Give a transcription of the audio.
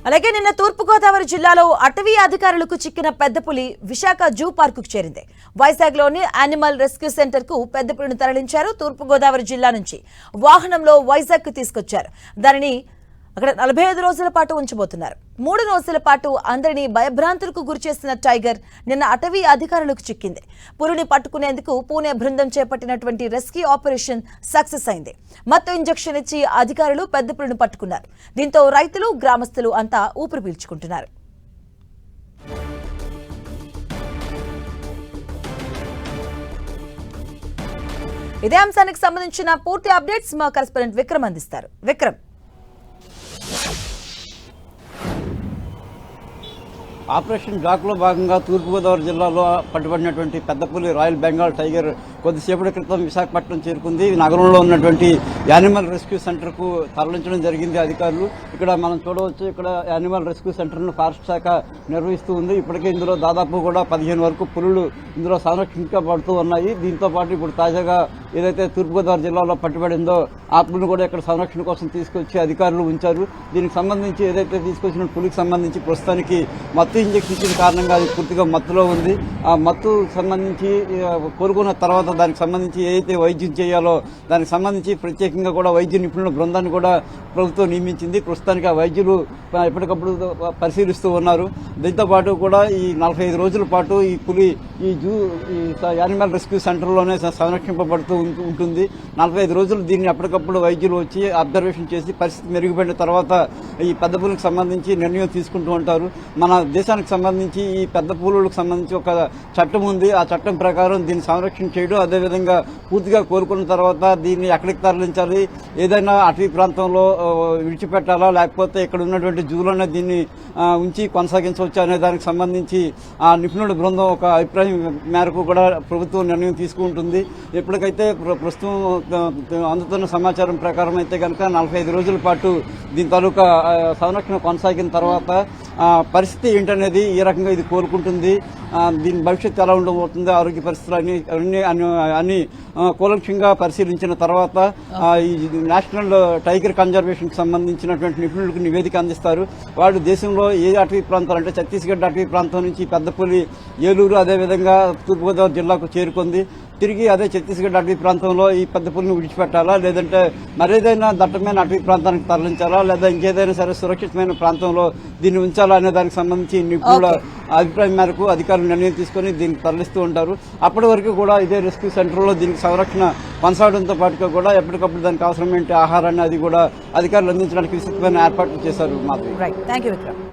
అలాగే నిన్న తూర్పుగోదావరి జిల్లాలో అటవీ అధికారులకు చిక్కిన పెద్దపులి విశాఖ జూ పార్కుకు చేరింది. వైజాగ్లోని యానిమల్ రెస్క్యూ సెంటర్ కు పెద్దపులిని తరలించారు. తూర్పుగోదావరి జిల్లా నుంచి వాహనంలో వైజాగ్ కు తీసుకొచ్చారు. దానిని అక్కడ 45 రోజుల పాటు ఉంచబోతున్నారు. 3 రోజుల పాటు అందరినీ భయభ్రాంతులకు గురిచేసిన టైగర్ నిన్న అటవీ అధికారులకు చిక్కింది. పులిని పట్టుకునేందుకు పూణే బృందం చేపట్టినటువంటి రెస్క్యూ ఆపరేషన్ సక్సెస్ అయింది. మత్తు ఇంజెక్షన్ ఇచ్చి అధికారులు పెద్ద పులిని పట్టుకున్నారు. దీంతో రైతులు, గ్రామస్తులు అంతా ఊపిరి పీల్చుకుంటున్నారు. ఇదే అంశానికి సంబంధించిన పూర్తి అప్డేట్స్ మా కరెస్పాండెంట్ విక్రమ్ అందిస్తారు. విక్రమ్, ఆపరేషన్ జాక్లో భాగంగా తూర్పుగోదావరి జిల్లాలో పట్టుబడినటువంటి పెద్దపులి రాయల్ బెంగాల్ టైగర్ కొద్దిసేపటి క్రితం విశాఖపట్నం చేరుకుంది. నగరంలో ఉన్నటువంటి యానిమల్ రెస్క్యూ సెంటర్కు తరలించడం జరిగింది అధికారులు. ఇక్కడ మనం చూడవచ్చు, ఇక్కడ యానిమల్ రెస్క్యూ సెంటర్ను ఫారెస్ట్ శాఖ నిర్వహిస్తూ ఉంది. ఇప్పటికే ఇందులో దాదాపు కూడా 15 వరకు పులులు ఇందులో సంరక్షించబడుతూ ఉన్నాయి. దీంతో పాటు ఇప్పుడు తాజాగా ఏదైతే తూర్పుగోదావరి జిల్లాలో పట్టుబడిందో ఆ పులిని కూడా ఇక్కడ సంరక్షణ కోసం తీసుకొచ్చి అధికారులు ఉంచారు. దీనికి సంబంధించి ఏదైతే తీసుకొచ్చిన పులికి సంబంధించి ప్రస్తుతానికి మత్తు ఇంజెక్షన్ ఇచ్చిన కారణంగా అది పూర్తిగా మత్తులో ఉంది. ఆ మత్తు సంబంధించి కోరుకున్న తర్వాత దానికి సంబంధించి ఏదైతే వైద్యం చేయాలో దానికి సంబంధించి ప్రత్యేకంగా కూడా వైద్య నిపుణుల బృందాన్ని కూడా ప్రభుత్వం నియమించింది. ప్రస్తుతానికి ఆ వైద్యులు ఎప్పటికప్పుడు పరిశీలిస్తూ ఉన్నారు. దీంతో పాటు కూడా ఈ 45 రోజుల పాటు ఈ పులి ఈ యానిమల్ రెస్క్యూ సెంటర్లోనే సంరక్షింపబడుతూ ఉంటుంది. 45 రోజులు దీన్ని ఎప్పటికప్పుడు వైద్యులు వచ్చి అబ్జర్వేషన్ చేసి పరిస్థితి మెరుగుపడిన తర్వాత ఈ పెద్ద పులికి సంబంధించి నిర్ణయం తీసుకుంటూ ఉంటారు. మన దేశానికి సంబంధించి ఈ పెద్ద పులులకు సంబంధించి ఒక చట్టం ఉంది. ఆ చట్టం ప్రకారం దీన్ని సంరక్షణ చేయడం, అదేవిధంగా పూర్తిగా కోలుకున్న తర్వాత దీన్ని ఎక్కడికి తరలించాలి, ఏదైనా అటవీ ప్రాంతంలో విడిచిపెట్టాలా, లేకపోతే ఇక్కడ ఉన్నటువంటి జూలోనే దీన్ని ఉంచి కొనసాగించవచ్చు అనే దానికి సంబంధించి ఆ నిపుణుల బృందం ఒక అభిప్రాయం మేరకు కూడా ప్రభుత్వం నిర్ణయం తీసుకుంటుంది. ఎప్పటికైతే ప్రస్తుతం అందుతున్న సమాచారం ప్రకారం అయితే కనుక 45 రోజుల పాటు దీని తాలూకా సంరక్షణ కొనసాగిన తర్వాత పరిస్థితి ఏంటనేది, ఏ రకంగా ఇది కోలుకుంటుంది, దీని భవిష్యత్తు ఎలా ఉండబోతుంది, ఆరోగ్య పరిస్థితులు అన్ని కూలంకషంగా పరిశీలించిన తర్వాత ఈ నేషనల్ టైగర్ కన్జర్వేషన్ కి సంబంధించినటువంటి నిపుణులకు నివేదిక అందిస్తారు. వాళ్ళు దేశంలో ఏ అటవీ ప్రాంతాలు అంటే ఛత్తీస్గఢ్ అటవీ ప్రాంతం నుంచి పెద్దపులి ఏలూరు అదేవిధంగా తూర్పుగోదావరి జిల్లాకు చేరుకుంది. తిరిగి అదే ఛత్తీస్గఢ్ అటవీ ప్రాంతంలో ఈ పెద్ద పులిని విడిచిపెట్టాలా, లేదంటే మరేదైనా దట్టమైన అటవీ ప్రాంతానికి తరలించాలా, లేదా ఇంకేదైనా సరే సురక్షితమైన ప్రాంతంలో దీన్ని ఉంచాలా అనే దానికి సంబంధించి నిపుణుల అభిప్రాయం మేరకు అధికారులు నిర్ణయం తీసుకుని దీన్ని తరలిస్తూ ఉంటారు. అప్పటి వరకు కూడా ఇదే రెస్క్యూ సెంటర్లో దీనికి సంరక్షణ కొనసాగడంతో పాటుగా కూడా ఎప్పటికప్పుడు దానికి అవసరమైన ఆహారాన్ని అది కూడా అధికారులు అందించడానికి విస్తృతమైన ఏర్పాట్లు చేశారు. మాత్రం